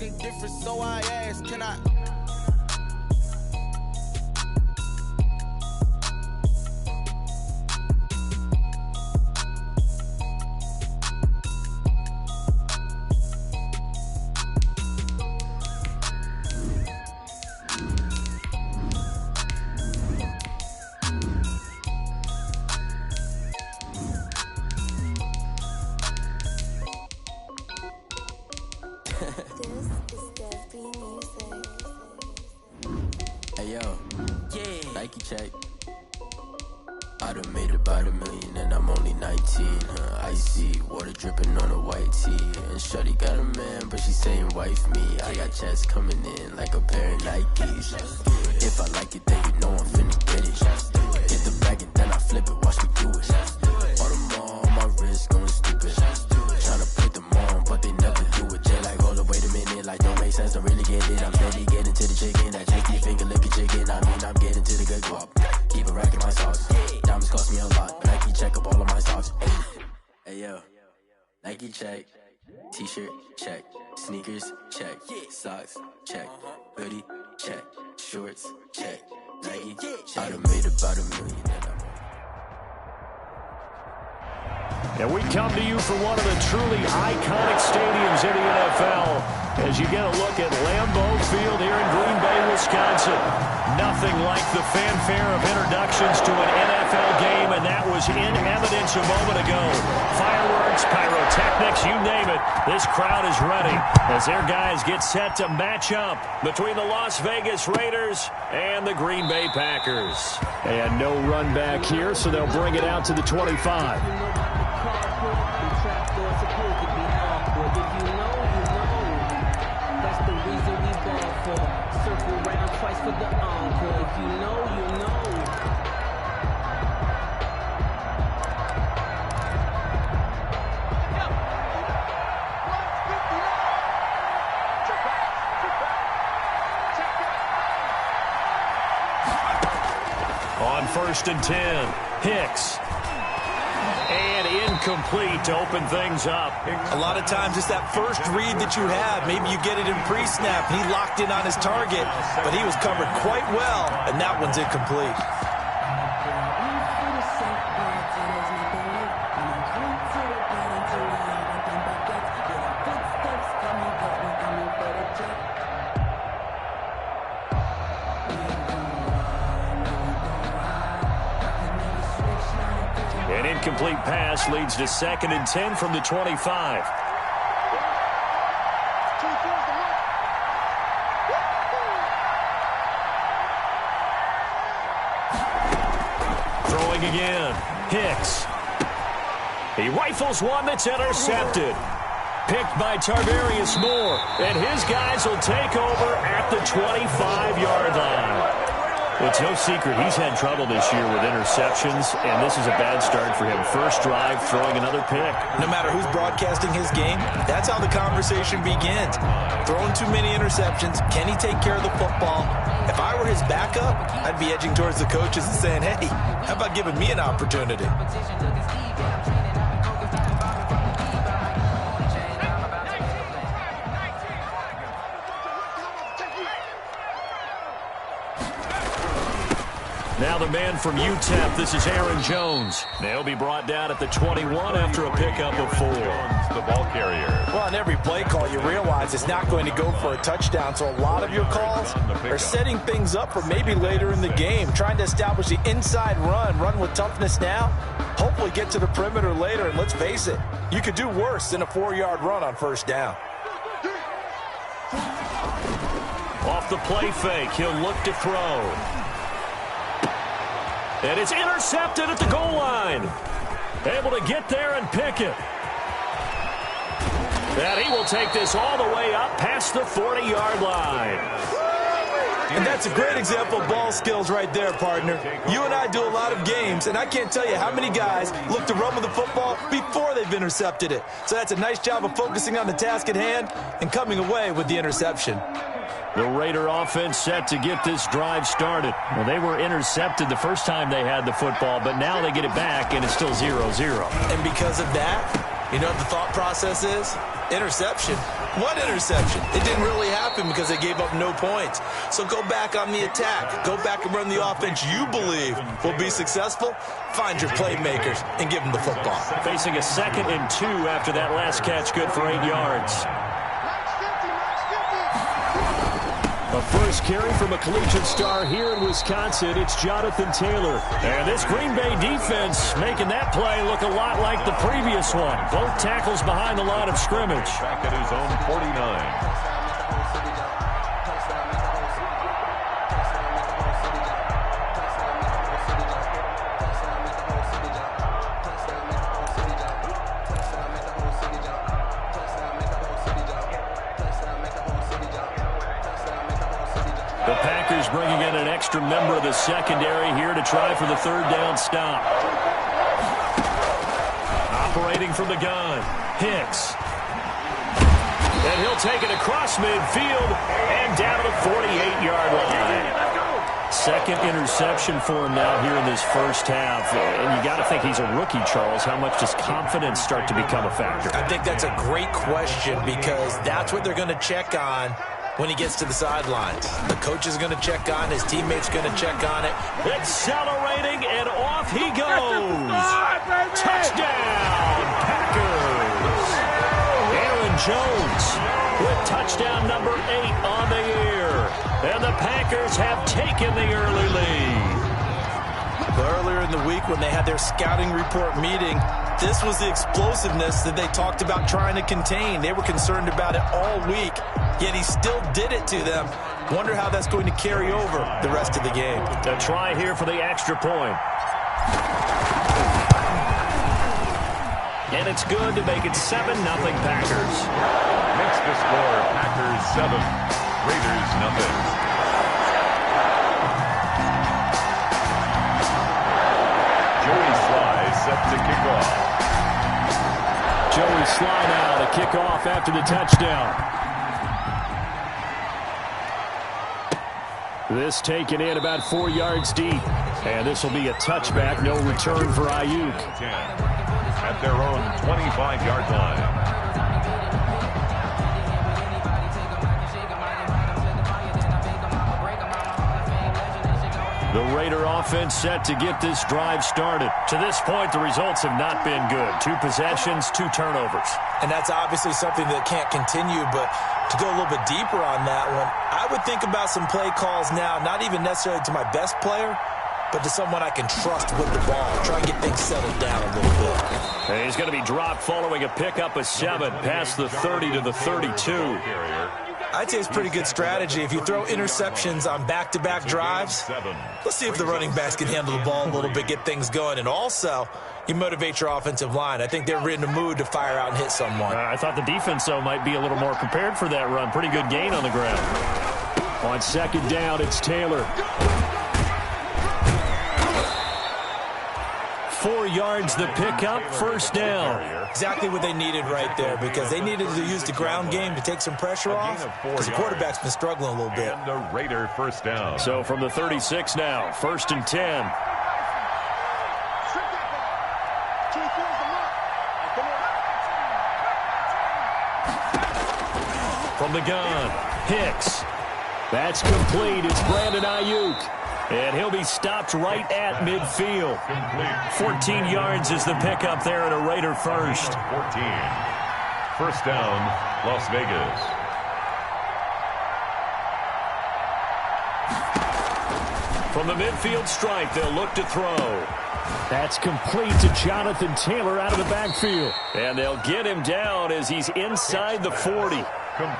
looking different, so I asked, can I? Hey yo, Nike check. I done made about $1 million and I'm only 19. Icy water dripping on a white tee. And shawty got a man, but she saying wife me. I got checks coming in like a pair of Nikes. If I like it, then you know I'm finna get it. Get the bag and then I flip it, watch me do it. All them on my wrist going stupid. Tryna put them on, but they never do it. Jay like, hold up, wait a minute, like don't make sense, don't really get it. I'm steady getting to the chicken, that janky finger licking chicken. I mean, I'm getting to the good guap. Keep a rack in my sauce. Diamonds cost me a lot, but Nike check up all of my socks. Hey yo, Nike check. T-shirt check. Sneakers check. Socks check. Hoodie check. Shorts check. Nike check. I done made about $1 million and I'm And we come to you from one of the truly iconic stadiums in the NFL as you get a look at Lambeau Field here in Green Bay, Wisconsin. Nothing like the fanfare of introductions to an NFL game, and that was in evidence a moment ago. Fireworks, pyrotechnics, you name it. This crowd is ready as their guys get set to match up between the Las Vegas Raiders and the Green Bay Packers. And no run back here, so they'll bring it out to the 25. For the encore, if you know, you know. On 1st and 10, Hicks. And incomplete to open things up. A lot of times it's that first read that you have. Maybe you get it in pre-snap. He locked in on his target, but he was covered quite well, and that one's incomplete. An incomplete pass leads to 2nd and 10 from the 25. Throwing again. Hicks. He rifles one that's intercepted. Picked by Tarvarius Moore. And his guys will take over at the 25-yard line. It's no secret he's had trouble this year with interceptions, and this is a bad start for him. First drive, throwing another pick. No matter who's broadcasting his game, that's how the conversation begins. Throwing too many interceptions, can he take care of the football? If I were his backup, I'd be edging towards the coaches and saying, hey, how about giving me an opportunity? Now the man from UTEP, this is Aaron Jones. They'll be brought down at the 21 after a pickup of 4. The ball carrier. Well, on every play call, you realize it's not going to go for a touchdown, so a lot of your calls are setting things up for maybe later in the game, trying to establish the inside run with toughness now, hopefully get to the perimeter later, and let's face it, you could do worse than a 4-yard run on 1st down. Off the play fake, he'll look to throw. And it's intercepted at the goal line. Able to get there and pick it. And he will take this all the way up past the 40-yard line. And that's a great example of ball skills right there, partner. You and I do a lot of games, and I can't tell you how many guys look to run with the football before they've intercepted it. So that's a nice job of focusing on the task at hand and coming away with the interception. The Raider offense set to get this drive started. Well, they were intercepted the first time they had the football, but now they get it back, and it's still 0-0. And because of that, you know what the thought process is? Interception. What interception? It didn't really happen because they gave up no points. So go back on the attack. Go back and run the offense you believe will be successful. Find your playmakers and give them the football. Facing a 2nd and 2 after that last catch, good for 8 yards. A first carry from a collegiate star here in Wisconsin. It's Jonathan Taylor. And this Green Bay defense making that play look a lot like the previous one. Both tackles behind the line of scrimmage. Back at his own 49. The Packers bringing in an extra member of the secondary here to try for the 3rd down stop. Operating from the gun, Hicks. And he'll take it across midfield and down to the 48-yard line. 2nd interception for him now here in this first half. And you got to think he's a rookie, Charles. How much does confidence start to become a factor? I think that's a great question because that's what they're going to check on when he gets to the sidelines. The coach is going to check on, his teammates going to check on it. Accelerating, and off he goes. Touchdown, Packers. Aaron Jones with touchdown number 8 on the year. And the Packers have taken the early lead. Earlier in the week when they had their scouting report meeting, this was the explosiveness that they talked about trying to contain. They were concerned about it all week, yet he still did it to them. Wonder how that's going to carry over the rest of the game. A try here for the extra point. And it's good to make it 7-0 Packers. Makes the score Packers 7, Raiders nothing. Joey Sly set to kick off. Joey Sly now to kick off after the touchdown. This taken in about 4 yards deep. And this will be a touchback. No return for Ayuk. 10 at their own 25-yard line. The Raider offense set to get this drive started. To this point, the results have not been good. 2 possessions, 2 turnovers. And that's obviously something that can't continue, but to go a little bit deeper on that one, I would think about some play calls now, not even necessarily to my best player, but to someone I can trust with the ball. Try and get things settled down a little bit. And he's going to be dropped following a pickup of 7 past the 30 to the 32. I'd say it's pretty good strategy. If you throw interceptions on back-to-back drives, let's see if the running backs can handle the ball a little bit, get things going. And also, you motivate your offensive line. I think they're in the mood to fire out and hit someone. I thought the defense, though, might be a little more prepared for that run. Pretty good gain on the ground. On 2nd down, it's Taylor. 4 yards the pickup, 1st down. Exactly what they needed right there because they needed to use the ground game to take some pressure off because the quarterback's been struggling a little bit. And the Raider 1st down. So from the 36 now, 1st and 10. From the gun, Hicks. That's complete. It's Brandon Ayuk. And he'll be stopped right at midfield. 14 yards is the pickup there at a Raider first. 14. 1st down, Las Vegas. From the midfield stripe, they'll look to throw. That's complete to Jonathan Taylor out of the backfield. And they'll get him down as he's inside the 40.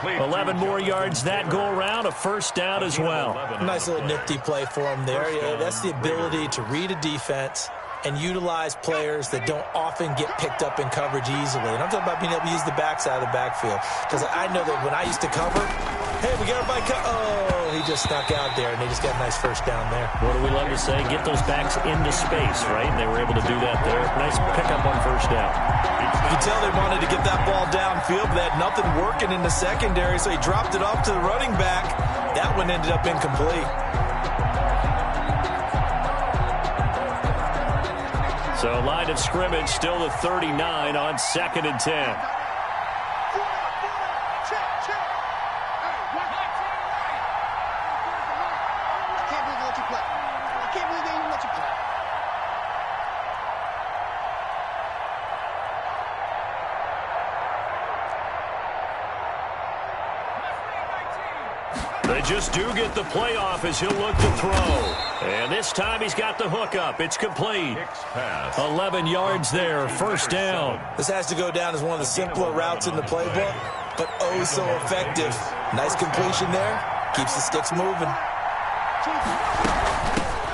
11 more yards that go around, a 1st down as well. Nice little nifty play for him there. Yeah, that's the ability to read a defense and utilize players that don't often get picked up in coverage easily. And I'm talking about being able to use the backside of the backfield. Because I know that when I used to cover, hey, we got a bike. Oh, he just snuck out there, and they just got a nice 1st down there. What do we love to say? Get those backs into space, right? And they were able to do that there. Nice pickup on 1st down. You can tell they wanted to get that ball downfield, but they had nothing working in the secondary, so he dropped it off to the running back. That one ended up incomplete. So line of scrimmage still the 39 on 2nd and 10. They just do get the playoff as he'll look to throw. And this time he's got the hook up. It's complete. 11 yards there, first down. This has to go down as one of the simpler routes in the playbook, but oh so effective. Nice completion there. Keeps the sticks moving.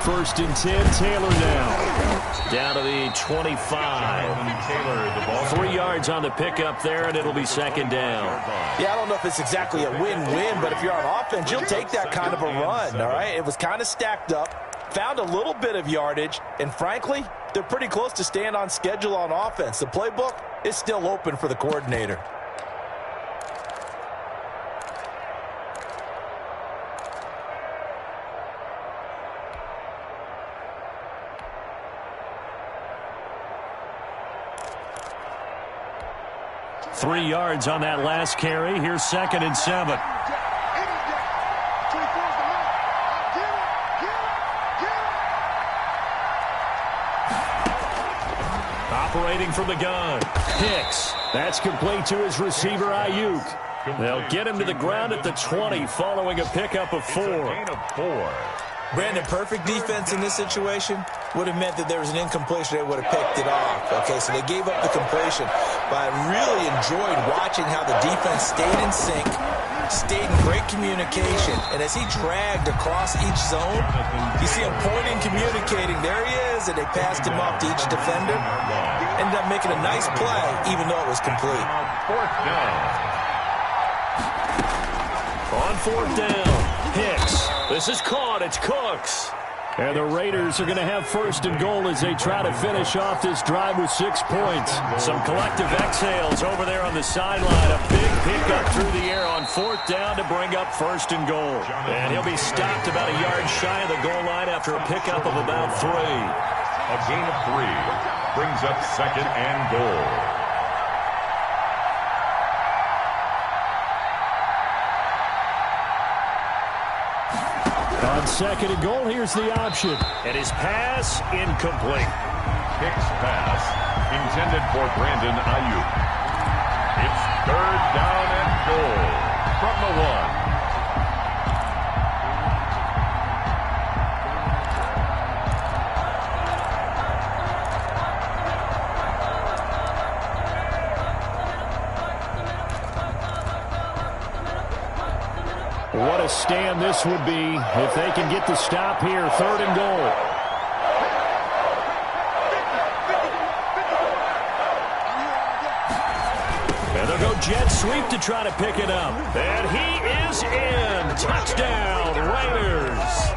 First and 10, Taylor now. Down to the 25. 3 yards on the pickup there, and it'll be second down. Yeah, I don't know if it's exactly a win-win, but if you're on offense, you'll take that kind of a run, all right? It was kind of stacked up, found a little bit of yardage, and frankly, they're pretty close to staying on schedule on offense. The playbook is still open for the coordinator. Three yards on that last carry. Here's second and 7. Operating from the gun. Hicks. That's complete to his receiver, Ayuk. They'll get him to the ground at the 20 following a pickup of 4. Brandon, perfect defense in this situation would have meant that there was an incompletion. They would have picked it off. Okay, so they gave up the completion. But I really enjoyed watching how the defense stayed in sync, stayed in great communication. And as he dragged across each zone, you see him pointing, communicating. There he is, and they passed him off to each defender. Ended up making a nice play, even though it was complete. On fourth down, Hicks. This is caught. It's Cooks. And the Raiders are going to have first and goal as they try to finish off this drive with 6 points. Some collective exhales over there on the sideline. A big pickup through the air on fourth down to bring up first and goal. And he'll be stopped about a yard shy of the goal line after a pickup of about 3. A gain of 3 brings up second and goal. On second and goal, here's the option. And his pass, incomplete. Hicks pass, intended for Brandon Ayuk. It's third down and goal from the 1. What a stand this would be if they can get the stop here. Third and goal. And they'll go jet sweep to try to pick it up. And he is in. Touchdown, Raiders.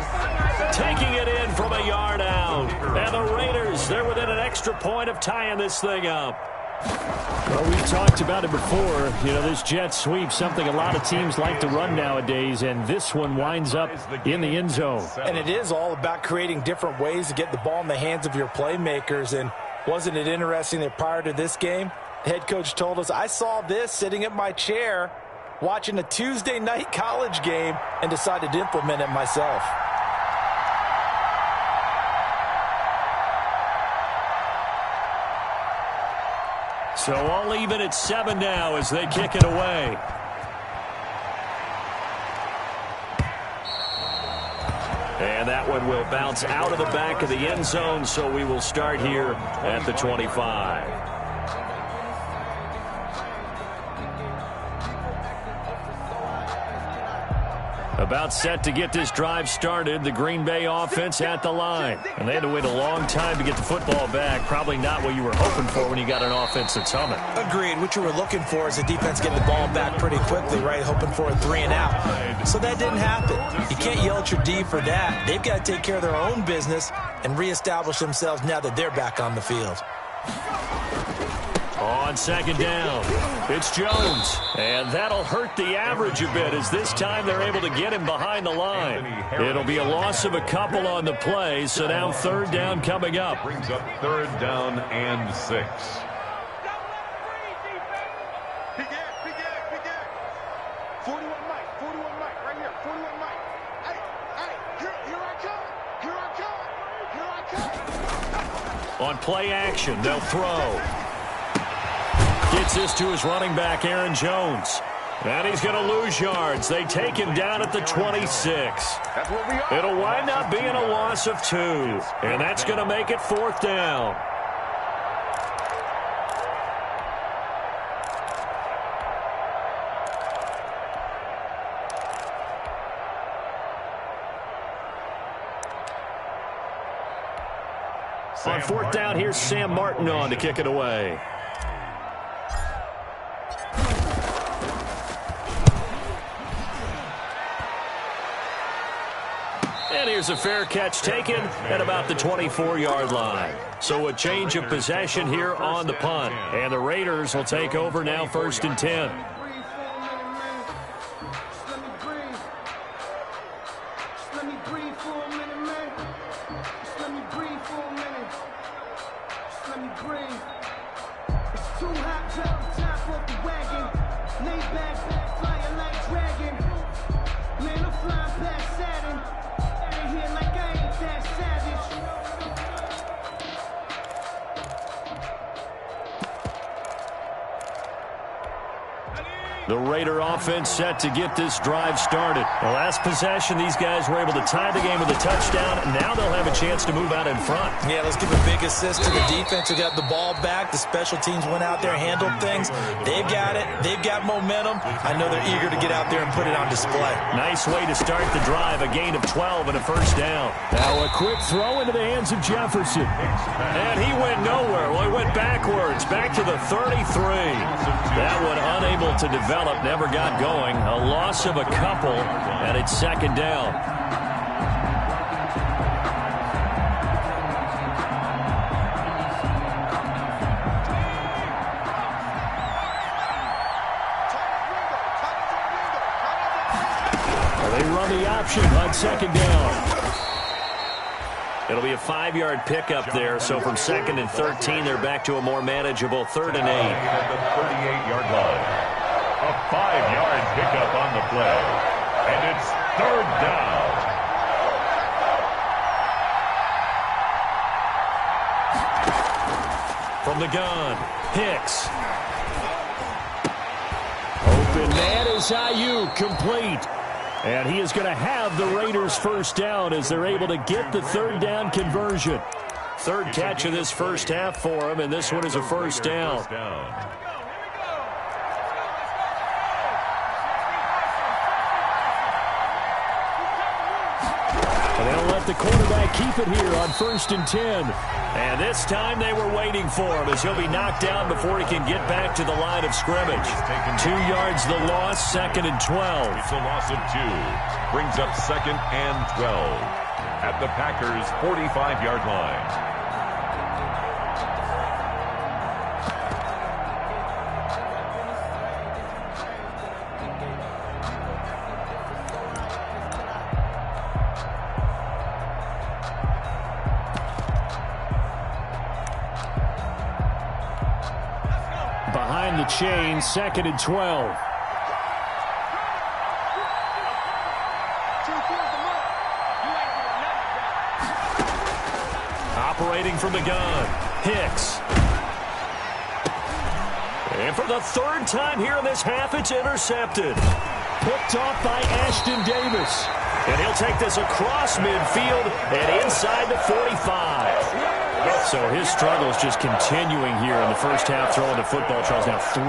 Taking it in from a yard out. And the Raiders, they're within an extra point of tying this thing up. Well, we've talked about it before. You know, this jet sweep, something a lot of teams like to run nowadays, and this one winds up in the end zone. And it is all about creating different ways to get the ball in the hands of your playmakers. And wasn't it interesting that prior to this game, the head coach told us, I saw this sitting at my chair watching a Tuesday night college game and decided to implement it myself. So all even at 7 now as they kick it away. And that one will bounce out of the back of the end zone, so we will start here at the 25. About set to get this drive started. The Green Bay offense at the line. And they had to wait a long time to get the football back. Probably not what you were hoping for when you got an offense that's humming. Agreed. What you were looking for is the defense getting the ball back pretty quickly, right? Hoping for a 3 and out. So that didn't happen. You can't yell at your D for that. They've got to take care of their own business and reestablish themselves now that they're back on the field. On second down, it's Jones. And that'll hurt the average a bit as this time they're able to get him behind the line. It'll be a loss of a couple on the play, so now third down coming up. Brings up third down and 6. On play action, they'll throw. Gets this to his running back, Aaron Jones. And he's going to lose yards. They take him down at the 26. It'll wind up being a loss of 2. And that's going to make it 4th down. On 4th down, here's Sam Martin on to kick it away. And here's a fair catch taken at about the 24-yard line. So a change of possession here on the punt. And the Raiders will take over now 1st and 10. The Raider offense set to get this drive started. The last possession, these guys were able to tie the game with a touchdown, and now they'll have a chance to move out in front. Yeah, let's give a big assist to the defense who got the ball back. The special teams went out there, handled things. They've got it. They've got momentum. I know they're eager to get out there and put it on display. Nice way to start the drive, a gain of 12 and a 1st down. Now a quick throw into the hands of Jefferson. And he went nowhere. Well, he went backwards, back to the 33. That one unable to develop. Never got going. A loss of a couple, and it's 2nd down. Well, they run the option on 2nd down. It'll be a 5-yard pickup there, so from 2nd and 13, they're back to a more manageable 3rd and 8. At the 38-yard line. A 5-yard pickup on the play. And it's 3rd down. From the gun, Hicks. Open man is Ayuk, complete. And he is going to have the Raiders' 1st down as they're able to get the 3rd down conversion. 3rd catch of this 1st half for him, and this one is a 1st down. And they'll let the quarterback keep it here on 1st and 10. And this time they were waiting for him as he'll be knocked down before he can get back to the line of scrimmage. 2 yards the loss, 2nd and 12. It's a loss of 2. Brings up 2nd and 12 at the Packers' 45-yard line. Behind the chain, 2nd and 12. Operating from the gun, Hicks. And for the 3rd time here in this half, it's intercepted. Picked off by Ashton Davis. And he'll take this across midfield and inside the 45. So his struggles just continuing here in the 1st half throwing the football. Charles, now 3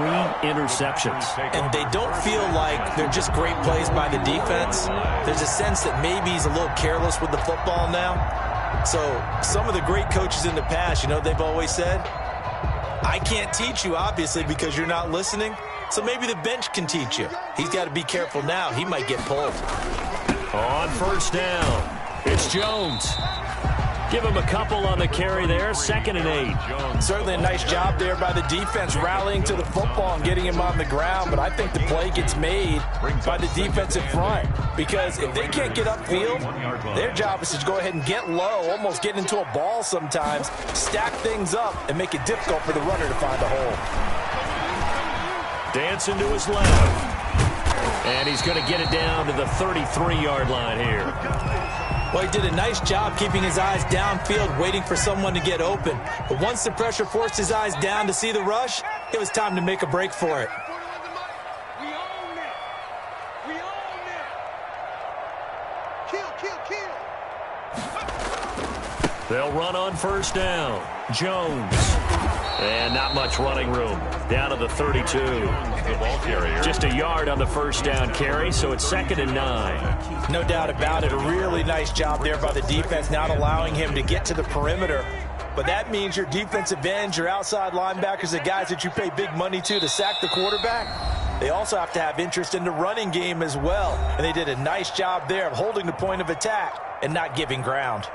interceptions. And they don't feel like they're just great plays by the defense. There's a sense that maybe he's a little careless with the football now. So some of the great coaches in the past, you know, they've always said, I can't teach you, obviously, because you're not listening. So maybe the bench can teach you. He's got to be careful now. He might get pulled. On 1st down, it's Jones. Give him a couple on the carry there, 2nd and 8. Certainly a nice job there by the defense rallying to the football and getting him on the ground, but I think the play gets made by the defensive front because if they can't get upfield, their job is to go ahead and get low, almost get into a ball sometimes, stack things up, and make it difficult for the runner to find a hole. Dancing to his left. And he's going to get it down to the 33-yard line here. Well, he did a nice job keeping his eyes downfield, waiting for someone to get open. But once the pressure forced his eyes down to see the rush, it was time to make a break for it. They'll run on first down. Jones. And not much running room. Down to the 32. The ball carrier. Just a yard on the first down carry, so it's 2nd and 9. No doubt about it. A really nice job there by the defense, not allowing him to get to the perimeter. But that means your defensive ends, your outside linebackers, the guys that you pay big money to sack the quarterback, they also have to have interest in the running game as well. And they did a nice job there of holding the point of attack and not giving ground.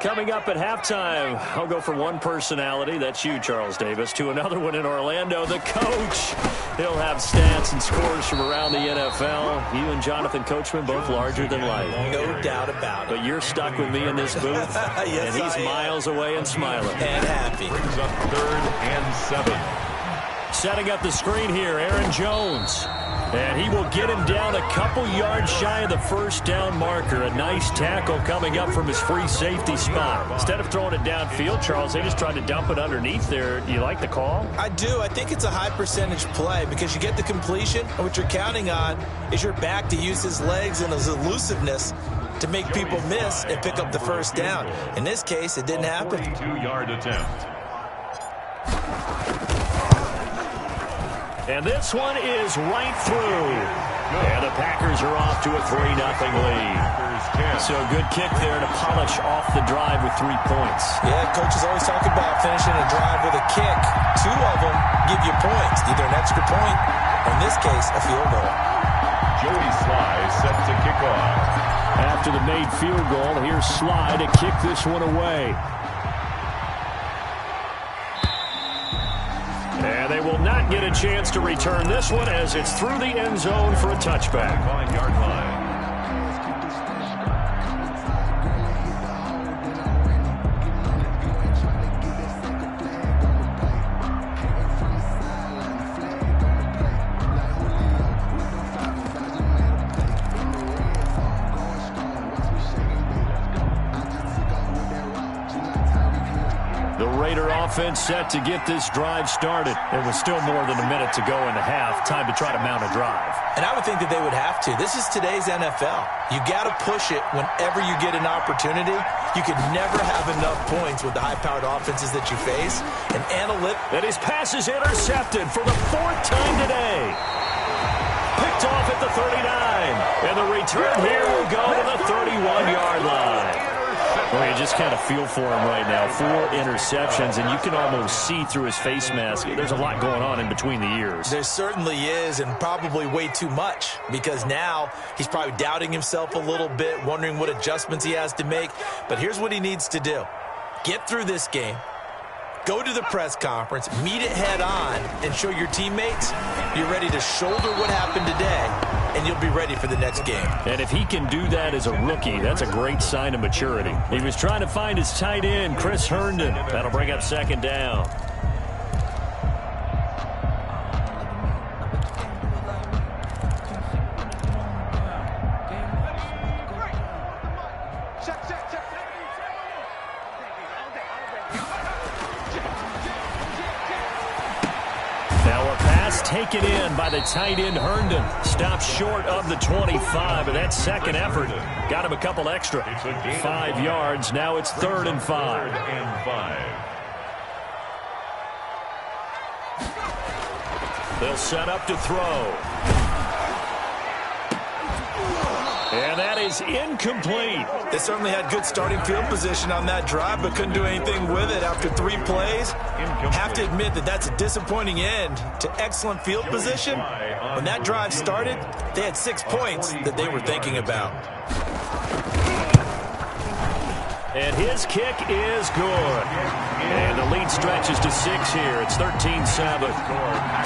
Coming up at halftime, I'll go from one personality, that's you, Charles Davis, to another one in Orlando, the coach. He'll have stats and scores from around the NFL. You and Jonathan Coachman, both larger than life. No doubt about it. But you're stuck with me in this booth, yes, and he's miles away and smiling. And happy. Brings up 3rd and 7. Setting up the screen here, Aaron Jones. And he will get him down a couple yards shy of the first down marker. A nice tackle coming up from his free safety spot. Instead of throwing it downfield, Charles, they just tried to dump it underneath there. Do you like the call? I do. I think it's a high percentage play because you get the completion, and what you're counting on is your back to use his legs and his elusiveness to make people miss and pick up the first down. In this case, it didn't happen. 42-yard attempt. And this one is right through. And the Packers are off to a 3-0 lead. So a good kick there to polish off the drive with 3 points. Yeah, coaches always talk about finishing a drive with a kick. 2 of them give you points, either an extra point, or in this case, a field goal. Joey Sly set to kick off. After the made field goal, here's Sly to kick this one away. And they will not get a chance to return this one as it's through the end zone for a touchback. 5-yard line. Offense set to get this drive started. It was still more than a minute to go in the half. Time to try to mount a drive. And I would think that they would have to. This is today's NFL. You got to push it whenever you get an opportunity. You can never have enough points with the high-powered offenses that you face. And And his pass is intercepted for the 4th time today. Picked off at the 39. And the return here will go to the 31-yard line. Well, you just kind of feel for him right now. 4 interceptions, and you can almost see through his face mask. There's a lot going on in between the ears. There certainly is, and probably way too much, because now he's probably doubting himself a little bit, wondering what adjustments he has to make. But here's what he needs to do. Get through this game. Go to the press conference, meet it head on, and show your teammates you're ready to shoulder what happened today, and you'll be ready for the next game. And if he can do that as a rookie, that's a great sign of maturity. He was trying to find his tight end, Chris Herndon. That'll bring up 2nd down. Taken in by the tight end Herndon. Stopped short of the 25, but that second effort got him a couple extra. 5 yards. Now it's 3rd and 5. 3rd and 5. They'll set up to throw. And that is incomplete. They certainly had good starting field position on that drive, but couldn't do anything with it after 3 plays. Have to admit that that's a disappointing end to excellent field position. When that drive started, they had 6 points that they were thinking about. And his kick is good. And the lead stretches to 6 here. It's 13-7.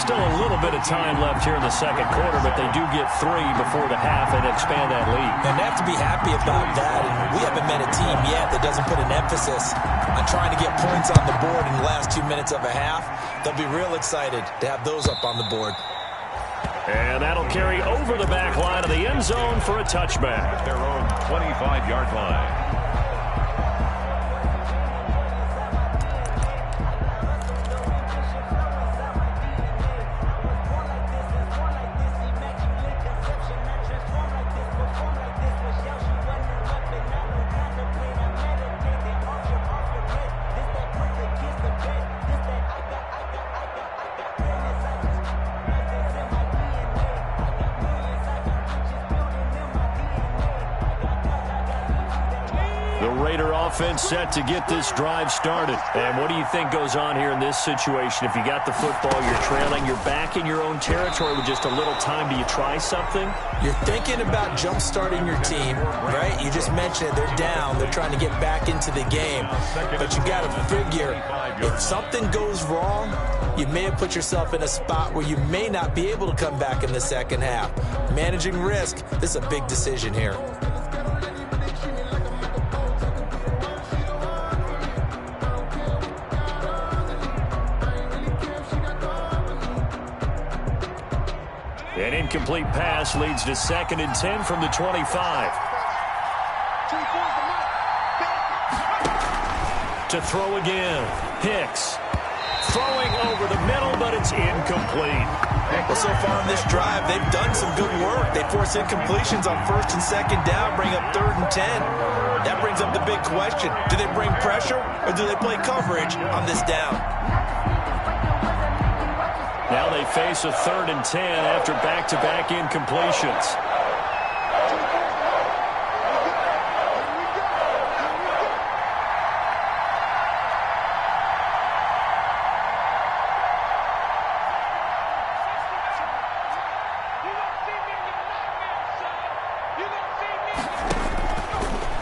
Still a little bit of time left here in the second quarter, but they do get 3 before the half and expand that lead. And they have to be happy about that. And we haven't met a team yet that doesn't put an emphasis on trying to get points on the board in the last 2 minutes of a half. They'll be real excited to have those up on the board. And that'll carry over the back line of the end zone for a touchback. At their own 25-yard line. Offense set to get this drive started. And what do you think goes on here in this situation? If you got the football, you're trailing, you're back in your own territory with just a little time. Do you try something? You're thinking about jump-starting your team, right? You just mentioned it. They're down. They're trying to get back into the game. But you got to figure, if something goes wrong, you may have put yourself in a spot where you may not be able to come back in the second half. Managing risk, this is a big decision here. An incomplete pass leads to 2nd and 10 from the 25. To throw again. Hicks. Throwing over the middle, but it's incomplete. Well, so far in this drive, they've done some good work. They force incompletions on 1st and 2nd down, bring up 3rd and 10. That brings up the big question. Do they bring pressure, or do they play coverage on this down? Now they face a 3rd and 10 after back-to-back incompletions.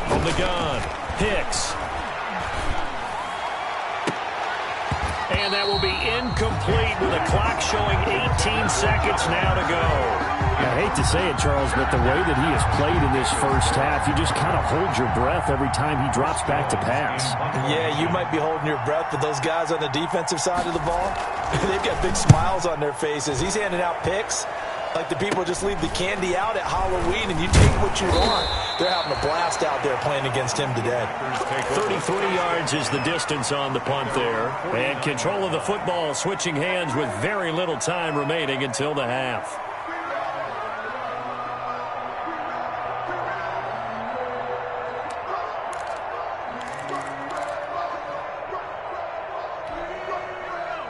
From the gun, Hicks. And that will be incomplete with a clock showing 18 seconds now to go. I hate to say it, Charles, but the way that he has played in this first half, you just kind of hold your breath every time he drops back to pass. Yeah, you might be holding your breath, but those guys on the defensive side of the ball, they've got big smiles on their faces. He's handing out picks like the people just leave the candy out at Halloween and you take what you want. They're having a blast out there playing against him today. 33 yards is the distance on the punt there. And control of the football switching hands with very little time remaining until the half.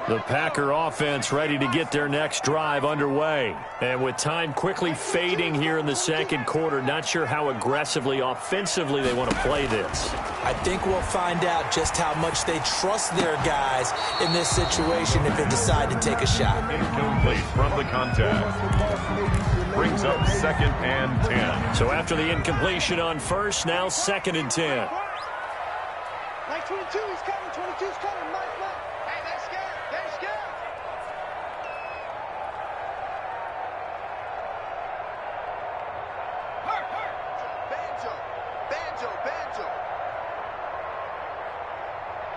The Packer offense ready to get their next drive underway. And with time quickly fading here in the second quarter, not sure how aggressively, offensively they want to play this. I think we'll find out just how much they trust their guys in this situation if they decide to take a shot. Incomplete from the contact. Brings up 2nd and 10. So after the incompletion on 1st, now 2nd and 10. Like 22, he's coming. 22's coming. Mike left. Hey, they're scared. They're scared. Hurt. Banjo.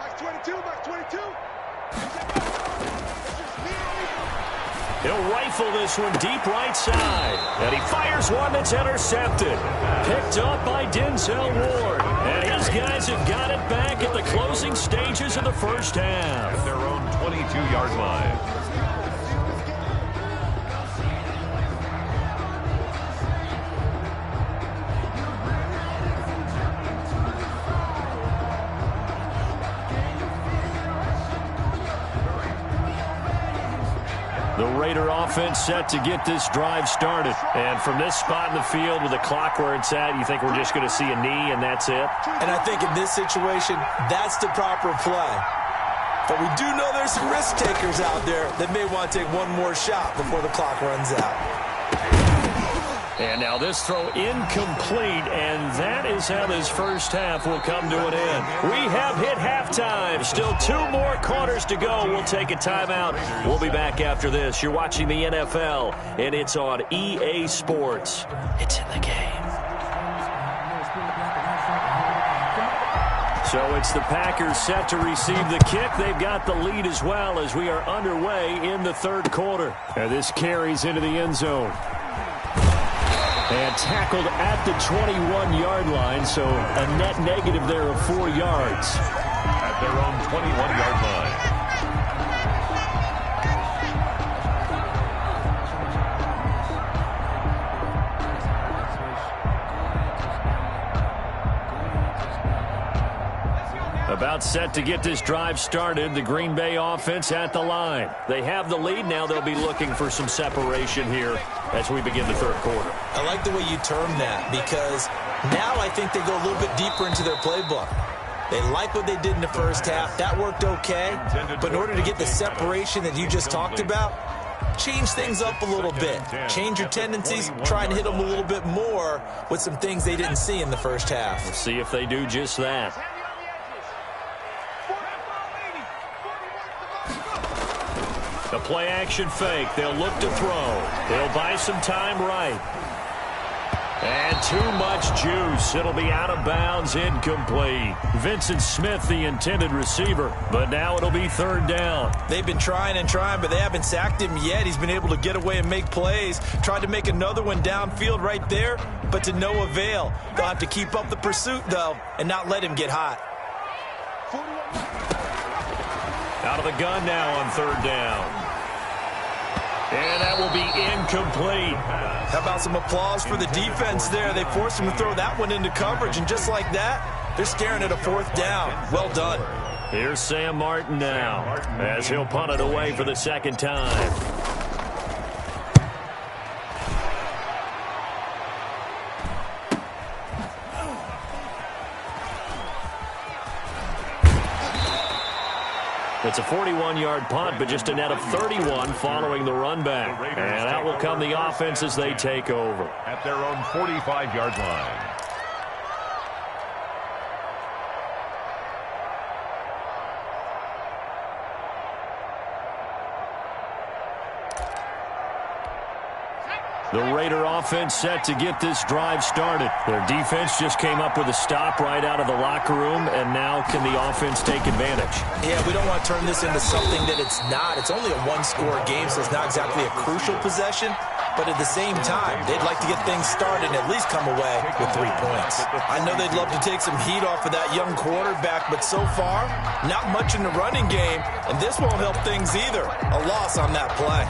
Mike's 22. Mike's 22. He'll rifle this one deep right side. And he fires one that's intercepted. Picked up by Denzel Ward. And his guys have got it back at the closing stages of the first half. At their own 22-yard line. The Raider offense set to get this drive started. And from this spot in the field with the clock where it's at, you think we're just going to see a knee and that's it? And I think in this situation, that's the proper play. But we do know there's some risk takers out there that may want to take one more shot before the clock runs out. And now this throw incomplete, and that is how this first half will come to an end. We have hit halftime. Still 2 more quarters to go. We'll take a timeout. We'll be back after this. You're watching the NFL, and it's on EA Sports. It's in the game. So it's the Packers set to receive the kick. They've got the lead as well as we are underway in the third quarter. And this carries into the end zone. And tackled at the 21-yard line, so a net negative there of 4 yards. At their own 21-yard line. About set to get this drive started. The Green Bay offense at the line. They have the lead. Now they'll be looking for some separation here as we begin the third quarter. I like the way you term that because now I think they go a little bit deeper into their playbook. They like what they did in the first half. That worked okay. But in order to get the separation that you just talked about, change things up a little bit. Change your tendencies. Try and hit them a little bit more with some things they didn't see in the first half. We'll see if they do just that. The play action fake. They'll look to throw. They'll buy some time right. And too much juice. It'll be out of bounds, incomplete. Vincent Smith, the intended receiver, but now it'll be third down. They've been trying and trying, but they haven't sacked him yet. He's been able to get away and make plays. Tried to make another one downfield right there, but to no avail. They'll have to keep up the pursuit, though, and not let him get hot. Out of the gun now on third down. And that will be incomplete. How about some applause for the defense there? They forced him to throw that one into coverage, and just like that, they're staring at a fourth down. Well done. Here's Sam Martin now as he'll punt it away for the second time. It's a 41-yard punt, but just a net of 31 following the run back. And out will come the offense as they take over. At their own 45-yard line. The Raider offense set to get this drive started. Their defense just came up with a stop right out of the locker room, and now can the offense take advantage? Yeah, we don't want to turn this into something that it's not. It's only a one-score game, so it's not exactly a crucial possession. But at the same time, they'd like to get things started and at least come away with 3 points. I know they'd love to take some heat off of that young quarterback, but so far, not much in the running game, and this won't help things either. A loss on that play.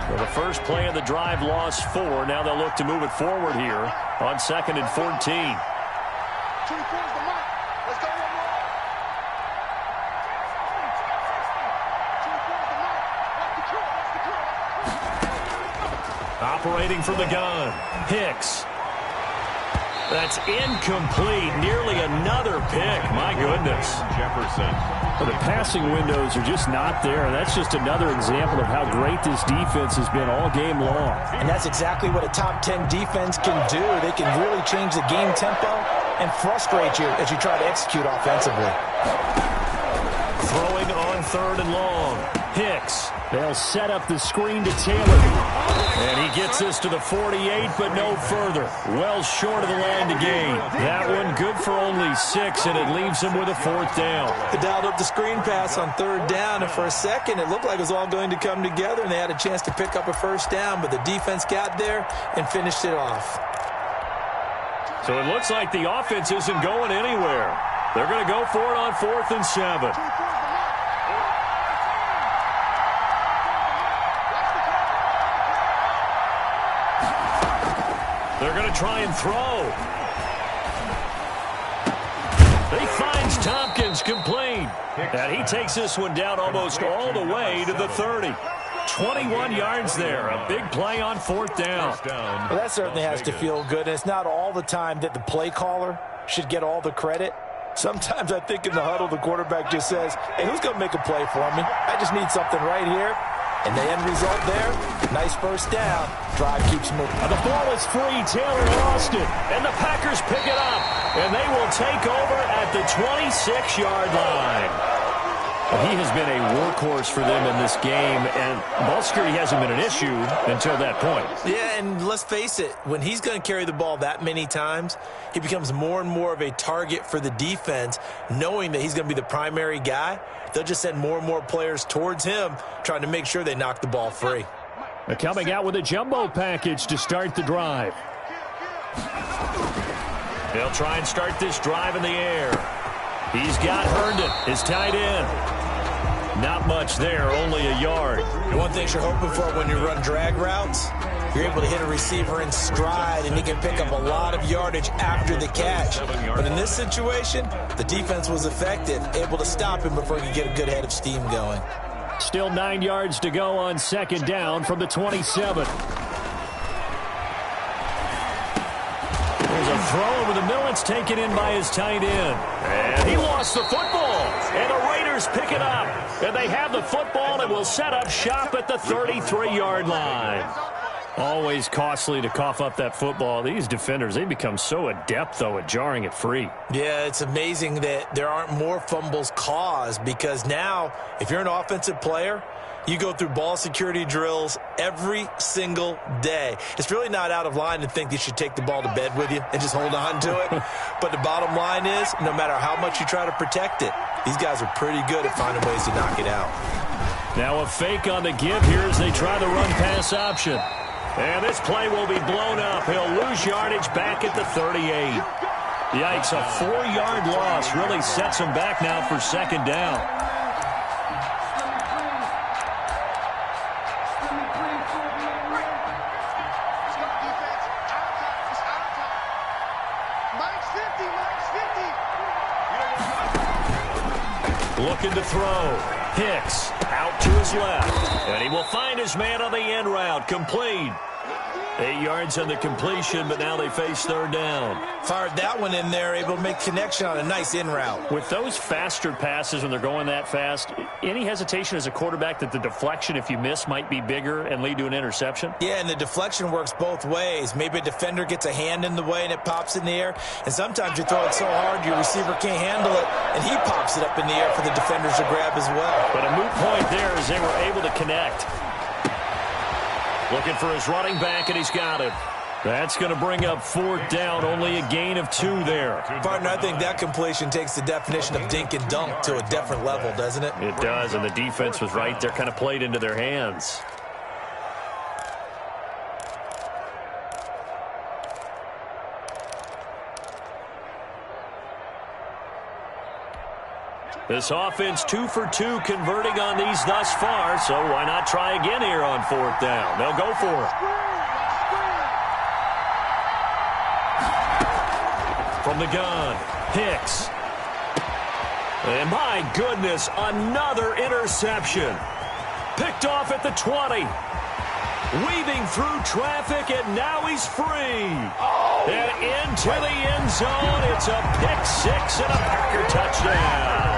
Well, the first play of the drive lost 4. Now they'll look to move it forward here on 2nd and 14. 24 is the mark. Let's go one more. 24 is the mark. That's the kill. Operating from the gun. Hicks. That's incomplete. Nearly another pick. My goodness. Jefferson. Well, the passing windows are just not there. That's just another example of how great this defense has been all game long. And that's exactly what a top 10 defense can do. They can really change the game tempo and frustrate you as you try to execute offensively. Throwing on 3rd and long. Hicks. They'll set up the screen to Taylor. And he gets this to the 48, but no further. Well short of the line to gain. That one good for only 6, and it leaves him with a 4th down. They dialed up the screen pass on 3rd down, and for a second it looked like it was all going to come together, and they had a chance to pick up a 1st down, but the defense got there and finished it off. So it looks like the offense isn't going anywhere. They're going to go for it on 4th and 7. They're going to try and throw. He finds Tompkins complete. And he takes this one down almost all the way to the 30. 21 yards there. A big play on 4th down. Well, that certainly has to feel good. And it's not all the time that the play caller should get all the credit. Sometimes I think in the huddle, the quarterback just says, hey, who's going to make a play for me? I just need something right here. And the end result there, nice first down. Drive keeps moving. The ball is free. Taylor lost it. And the Packers pick it up. And they will take over at the 26-yard line. He has been a workhorse for them in this game, and ball security hasn't been an issue until that point. Yeah, and let's face it, when he's going to carry the ball that many times, he becomes more and more of a target for the defense, knowing that he's going to be the primary guy. They'll just send more and more players towards him, trying to make sure they knock the ball free. They're coming out with a jumbo package to start the drive. They'll try and start this drive in the air. He's got Herndon, his tight end. Not much there, only a yard. And one thing you're hoping for when you run drag routes, you're able to hit a receiver in stride, and he can pick up a lot of yardage after the catch. But in this situation, the defense was effective, able to stop him before he could get a good head of steam going. Still 9 yards to go on second down from the 27. There's a throw over the middle. It's taken in by his tight end. And he lost the football. And the Raiders pick it up. And they have the football and will set up shop at the 33-yard line. Always costly to cough up that football. These defenders, they become so adept, though, at jarring it free. Yeah, it's amazing that there aren't more fumbles caused, because now, if you're an offensive player, you go through ball security drills every single day. It's really not out of line to think you should take the ball to bed with you and just hold on to it. But the bottom line is, no matter how much you try to protect it, these guys are pretty good at finding ways to knock it out. Now a fake on the give here as they try the run-pass option. And this play will be blown up. He'll lose yardage back at the 38. Yikes, a 4-yard loss really sets him back now for second down. Looking to throw. Hicks out to his left. And he will find his man on the end route. Complete. 8 yards on the completion, but now they face third down. Fired that one in there, able to make connection on a nice in route. With those faster passes when they're going that fast, any hesitation as a quarterback that the deflection, if you miss, might be bigger and lead to an interception? Yeah, and the deflection works both ways. Maybe a defender gets a hand in the way and it pops in the air. And sometimes you throw it so hard your receiver can't handle it, and he pops it up in the air for the defenders to grab as well. But a moot point there as they were able to connect. Looking for his running back, and he's got him. That's going to bring up fourth down. Only a gain of 2 there. Partner, I think that completion takes the definition of dink and dunk to a different level, doesn't it? It does, and the defense was right there, kind of played into their hands. This offense 2 for 2 converting on these thus far, so why not try again here on fourth down? They'll go for it. From the gun, Hicks. And my goodness, another interception. Picked off at the 20. Weaving through traffic, and now he's free. And into the end zone. It's a pick 6 and a Packer touchdown.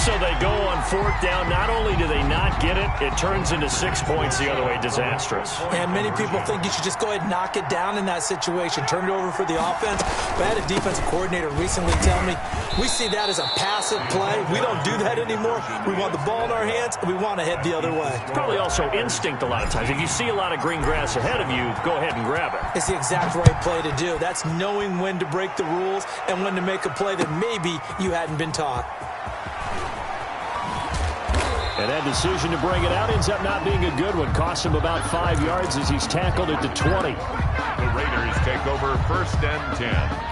So they go on fourth down. Not only do they not get it, it turns into 6 points the other way. Disastrous. And many people think you should just go ahead and knock it down in that situation. Turn it over for the offense. But I had a defensive coordinator recently tell me, we see that as a passive play. We don't do that anymore. We want the ball in our hands, and we want to head the other way. Probably also instinct a lot of times. If you see a lot of green grass ahead of you, go ahead and grab it. It's the exact right play to do. That's knowing when to break the rules and when to make a play that maybe you hadn't been taught. And that decision to bring it out ends up not being a good one. Costs him about 5 yards as he's tackled at the 20. The Raiders take over 1st and 10.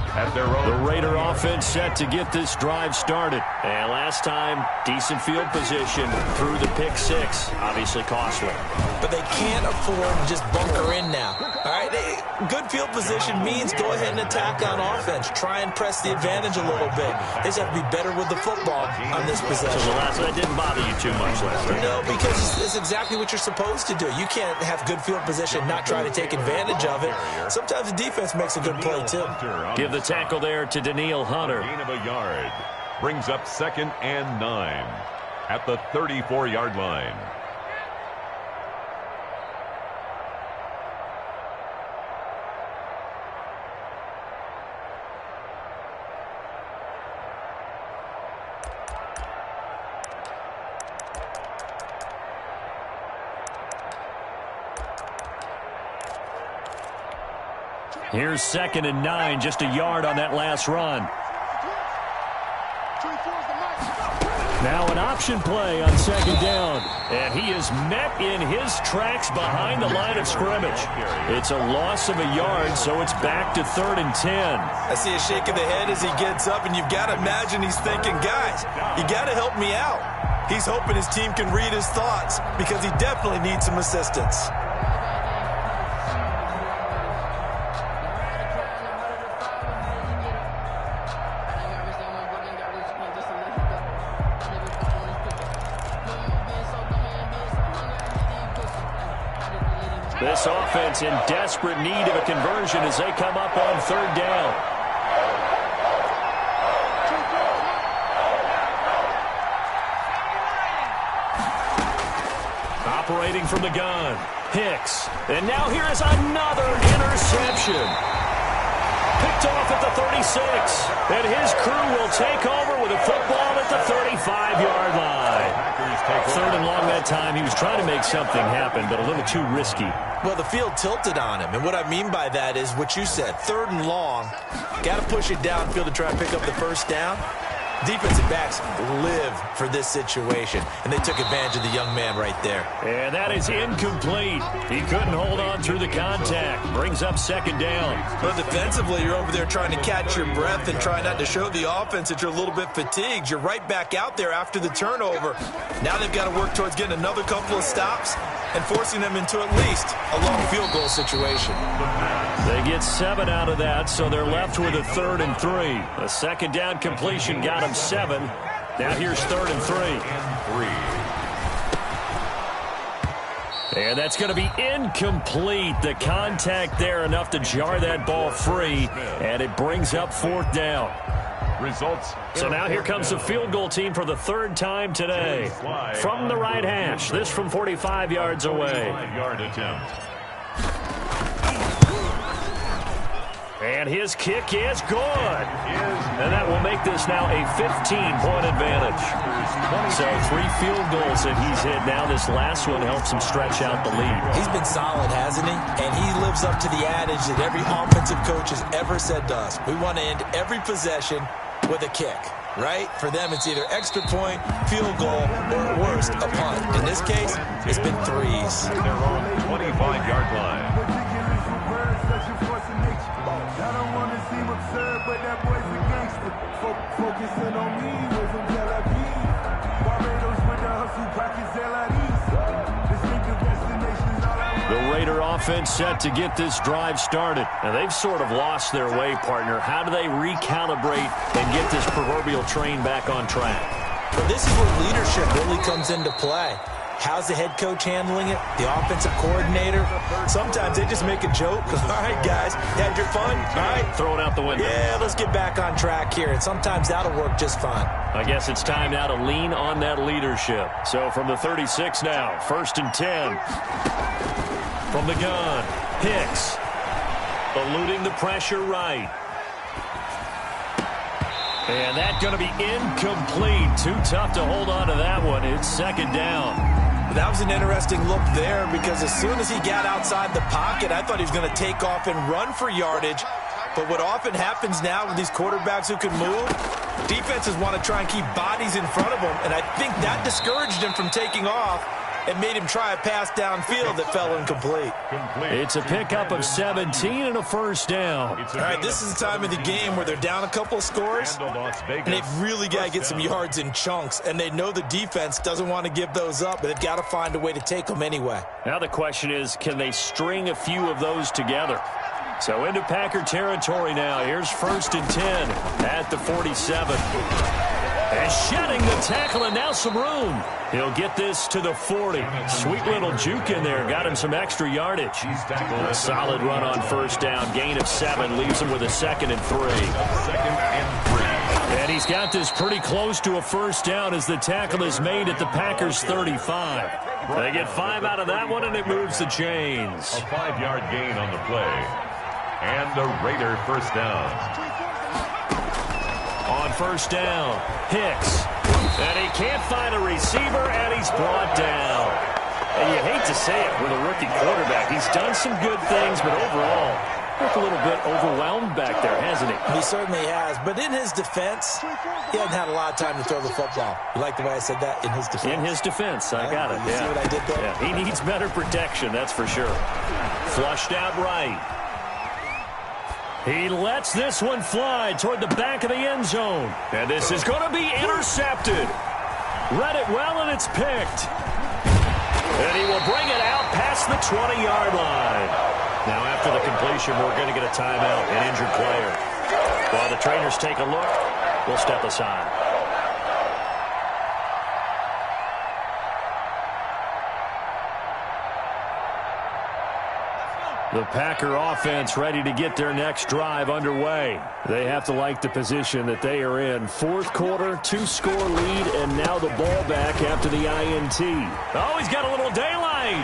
At their own. The Raider offense set to get this drive started. And last time, decent field position through the pick 6. Obviously costly. But they can't afford to just bunker in now. All right, good field position means go ahead and attack on offense. Try and press the advantage a little bit. They just have to be better with the football on this possession. So the last one, that didn't bother you too much last night? No, because it's exactly what you're supposed to do. You can't have good field position, not try to take advantage of it. Sometimes the defense makes a good play, too. Give the tackle there to Daniil Hunter. Gain of a yard. Brings up 2nd and 9. at the 34-yard line. Here's 2nd and 9, just a yard on that last run. Now an option play on 2nd down. And he is met in his tracks behind the line of scrimmage. It's a loss of a yard, so it's back to 3rd and 10. I see a shake of the head as he gets up, and you've got to imagine he's thinking, guys, you got to help me out. He's hoping his team can read his thoughts because he definitely needs some assistance. This offense in desperate need of a conversion as they come up on 3rd down. Operating from the gun, Hicks. And now here is another interception. Picked off at the 36. And his crew will take over with a football at the 35-yard line. 3rd and long that time. He was trying to make something happen, but a little too risky. Well, the field tilted on him, and what I mean by that is what you said, 3rd and long. Got to push it downfield to try and pick up the first down. Defensive backs live for this situation, and they took advantage of the young man right there. And that is incomplete. He couldn't hold on through the contact. Brings up 2nd down. But defensively, you're over there trying to catch your breath and try not to show the offense that you're a little bit fatigued. You're right back out there after the turnover. Now they've got to work towards getting another couple of stops and forcing them into at least a long field goal situation. They get 7 out of that, so they're left with a 3rd and 3. A 2nd down completion got him 7. Now here's 3rd and 3. And that's going to be incomplete. The contact there enough to jar that ball free, and it brings up 4th down. Results. So now here comes the field goal team for the 3rd time today. From the right hash, this from 45 yards away. 45-yard attempt. And his kick is good. And that will make this now a 15-point advantage. So 3 field goals that he's hit now. This last one helps him stretch out the lead. He's been solid, hasn't he? And he lives up to the adage that every offensive coach has ever said to us. We want to end every possession with a kick, right? For them, it's either extra point, field goal, or at worst, a punt. In this case, it's been 3s. They're on the 25-yard line. I don't want to seem absurd, but that boy's a gangster. Focusing on me was on Tel Aviv. Barbados with the hustle, pockets Distinctive destinations, all I want. The Raider offense set to get this drive started. And they've sort of lost their way, partner. How do they recalibrate and get this proverbial train back on track? Well, this is where leadership really comes into play. How's the head coach handling it? The offensive coordinator? Sometimes they just make a joke. All right, guys, had your fun? All right. Throw it out the window. Yeah, let's get back on track here. And sometimes that'll work just fine. I guess it's time now to lean on that leadership. So from the 36 now, 1st and 10. From the gun, Hicks. Eluding the pressure right. And that's going to be incomplete. Too tough to hold on to that one. It's 2nd down. That was an interesting look there because as soon as he got outside the pocket, I thought he was going to take off and run for yardage. But what often happens now with these quarterbacks who can move, defenses want to try and keep bodies in front of them, and I think that discouraged him from taking off and made him try a pass downfield that fell incomplete. It's a pickup of 17 and a 1st down. All right, this is the time of the game where they're down a couple of scores, and they've really got to get some yards in chunks, and they know the defense doesn't want to give those up, but they've got to find a way to take them anyway. Now the question is, can they string a few of those together? So into Packer territory now. Here's 1st and 10 at the 47. And shedding the tackle, and now some room. He'll get this to the 40. Sweet little juke in there. Got him some extra yardage. A solid run on 1st down. Gain of 7 leaves him with a 2nd and 3. 2nd and 3. And he's got this pretty close to a first down as the tackle is made at the Packers' 35. They get 5 out of that one, and it moves the chains. A 5-yard gain on the play. And the Raider first down. On first down, Hicks. And he can't find a receiver, and he's brought down. And you hate to say it with a rookie quarterback. He's done some good things, but overall, looked a little bit overwhelmed back there, hasn't he? He certainly has. But in his defense, he hasn't had a lot of time to throw the football. You like the way I said that? In his defense? In his defense. I got it. You see what I did there? Yeah, he needs better protection, that's for sure. Flushed out right. He lets this one fly toward the back of the end zone. And this is going to be intercepted. Read it well, and it's picked. And he will bring it out past the 20-yard line. Now, after the completion, we're going to get a timeout, an injured player. While the trainers take a look, we'll step aside. The Packer offense ready to get their next drive underway. They have to like the position that they are in. Fourth quarter, 2-score lead, and now the ball back after the INT. Oh, he's got a little daylight.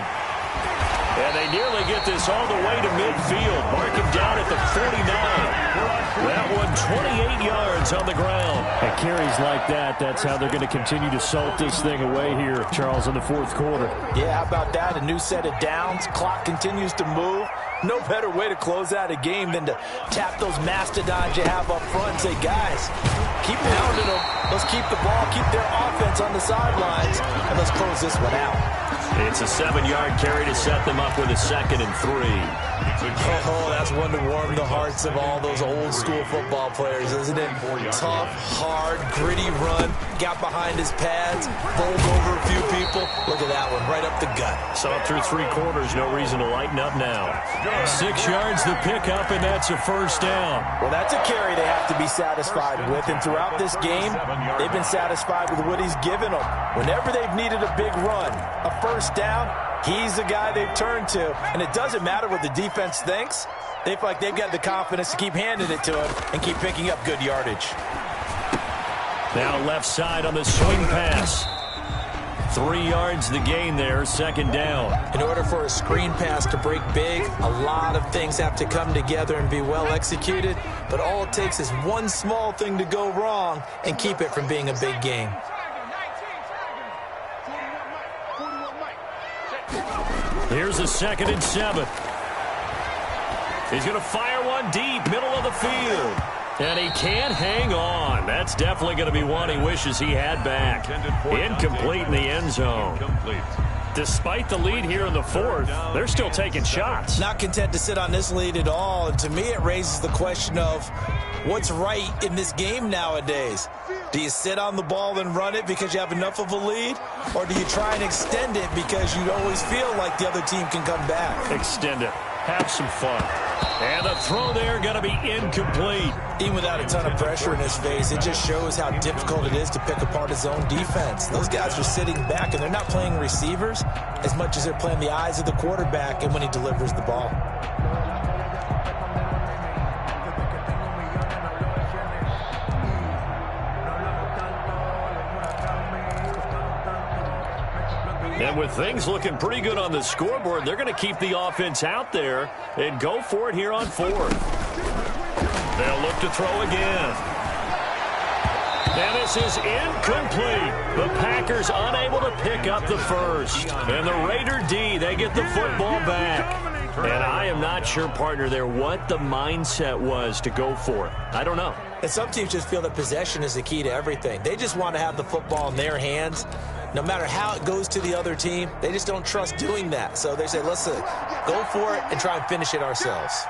And they nearly get this all the way to midfield. Mark him down at the 49. That one 28 yards on the ground. And carries like that, that's how they're going to continue to salt this thing away here, Charles, in the fourth quarter. Yeah, how about that? A new set of downs. Clock continues to move. No better way to close out a game than to tap those mastodons you have up front and say, guys, keep pounding them. Let's keep the ball, keep their offense on the sidelines, and let's close this one out. It's a 7-yard carry to set them up with a 2nd and 3. Oh, that's one to warm the hearts of all those old-school football players, isn't it? Tough, hard, gritty run. Got behind his pads, bowled over a few people. Look at that one, right up the gut. Saw through 3 quarters, no reason to lighten up now. 6 yards the pickup, and that's a first down. Well, that's a carry they have to be satisfied with, and throughout this game, they've been satisfied with what he's given them. Whenever they've needed a big run, a first down, he's the guy they've turned to, and it doesn't matter what the defense thinks. They feel like they've got the confidence to keep handing it to him and keep picking up good yardage. Now left side on the swing pass. 3 yards the gain there, 2nd down. In order for a screen pass to break big, a lot of things have to come together and be well executed, but all it takes is one small thing to go wrong and keep it from being a big game. Here's a 2nd and 7. He's going to fire one deep, middle of the field. And he can't hang on. That's definitely going to be one he wishes he had back. Incomplete in the end zone. Despite the lead here in the fourth, they're still taking shots. Not content to sit on this lead at all. And to me, it raises the question of what's right in this game nowadays. Do you sit on the ball and run it because you have enough of a lead? Or do you try and extend it because you always feel like the other team can come back? Extend it. Have some fun. And the throw there going to be incomplete. Even without a ton of pressure in his face, it just shows how difficult it is to pick apart his own defense. Those guys are sitting back, and they're not playing receivers as much as they're playing the eyes of the quarterback and when he delivers the ball. And with things looking pretty good on the scoreboard, they're going to keep the offense out there and go for it here on 4th. They'll look to throw again. And this is incomplete. The Packers unable to pick up the first. And the Raider D, they get the football back. And I am not sure, partner, there what the mindset was to go for it. I don't know. And some teams just feel that possession is the key to everything. They just want to have the football in their hands. No matter how it goes to the other team, they just don't trust doing that. So they say, let's go for it and try and finish it ourselves.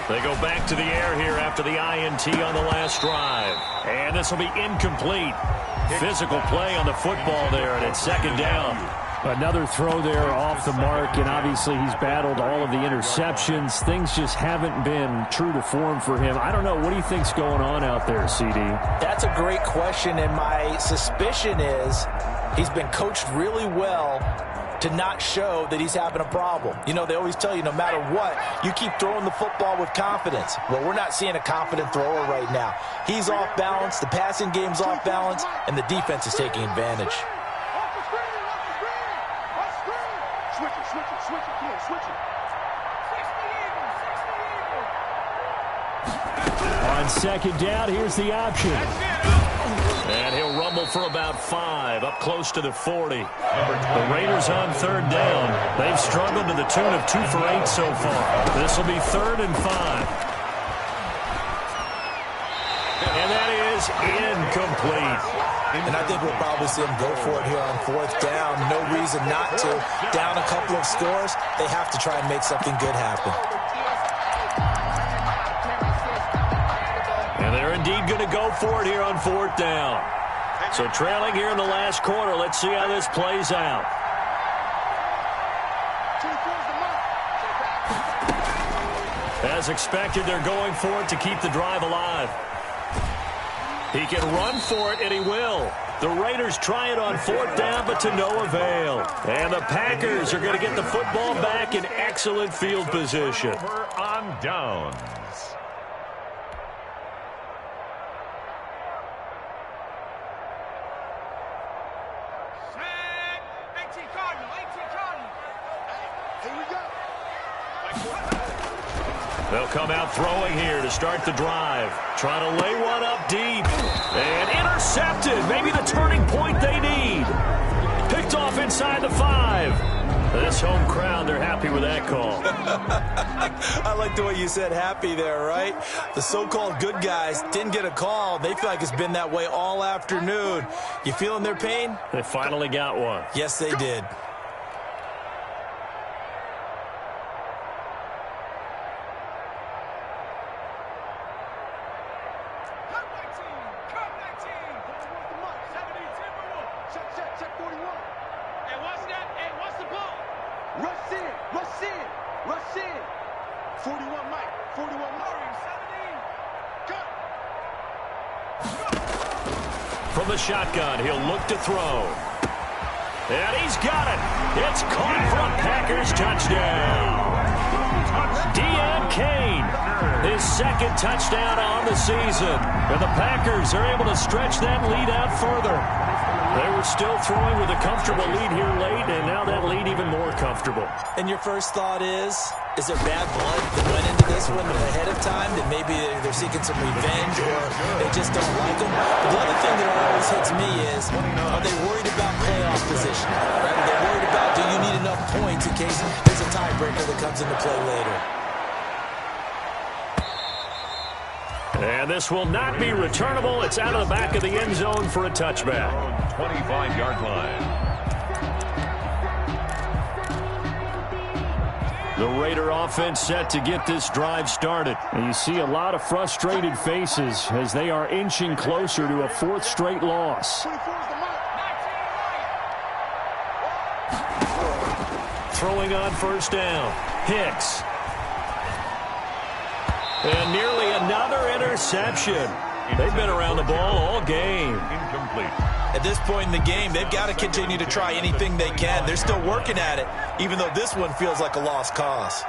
They go back to the air here after the INT on the last drive. And this will be incomplete. Physical play on the football there, and it's 2nd down. Another throw there off the mark, and obviously he's battled all of the interceptions. Things just haven't been true to form for him. I don't know. What do you think's going on out there, CD? That's a great question, and my suspicion is he's been coached really well to not show that he's having a problem. You know, they always tell you no matter what, you keep throwing the football with confidence. Well, we're not seeing a confident thrower right now. He's off balance, the passing game's off balance, and the defense is taking advantage. On second down, here's the option. And he'll rumble for about 5, up close to the 40. The Raiders on third down. They've struggled to the tune of 2 for 8 so far. This will be 3rd and 5. And that is incomplete. And I think we'll probably see him go for it here on 4th down. No reason not to. Down a couple of scores, they have to try and make something good happen. And they're indeed going to go for it here on 4th down. So trailing here in the last quarter. Let's see how this plays out. As expected, they're going for it to keep the drive alive. He can run for it, and he will. The Raiders try it on 4th down, but to no avail. And the Packers are going to get the football back in excellent field position. On downs. They'll come out throwing here to start the drive. Trying to lay one up deep. And intercepted. Maybe the turning point they need. Picked off inside the 5. This home crowd, they're happy with that call. I like the way you said happy there, right? The so-called good guys didn't get a call. They feel like it's been that way all afternoon. You feeling their pain? They finally got one. Yes, they did. From the shotgun, he'll look to throw. And he's got it. It's caught for a Packers touchdown. Deon Cain, his 2nd touchdown on the season. And the Packers are able to stretch that lead out further. They were still throwing with a comfortable lead here late, and now that lead even more comfortable. And your first thought is there bad blood that went into this one ahead of time, that maybe they're seeking some revenge or they just don't like them? But the other thing that always hits me is, are they worried about playoff position? Right? Are they worried about, do you need enough points in case there's a tiebreaker that comes into play later? And this will not be returnable. It's out of the back of the end zone for a touchback. 25-yard line. The Raider offense set to get this drive started. And you see a lot of frustrated faces as they are inching closer to a 4th straight loss. Throwing on 1st down. Hicks. And nearly another interception. They've been around the ball all game. Incomplete. At this point in the game, they've got to continue to try anything they can. They're still working at it, even though this one feels like a lost cause.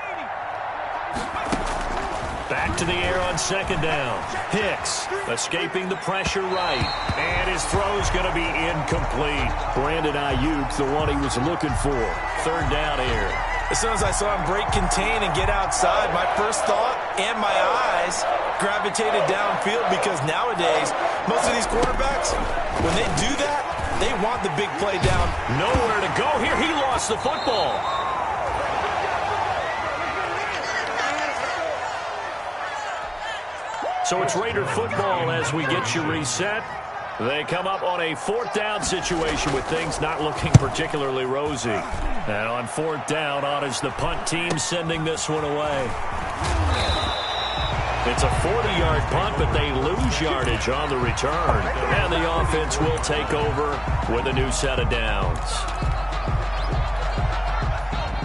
Back to the air on 2nd down. Hicks escaping the pressure right. And his throw's going to be incomplete. Brandon Ayuk, the one he was looking for. 3rd down here. As soon as I saw him break contain and get outside, my first thought and my eyes gravitated downfield, because nowadays, most of these quarterbacks, when they do that, they want the big play down. Nowhere to go here. He lost the football. So it's Raider football as we get you reset. They come up on a 4th down situation with things not looking particularly rosy. And on 4th down, on is the punt team sending this one away. It's a 40-yard punt, but they lose yardage on the return. And the offense will take over with a new set of downs.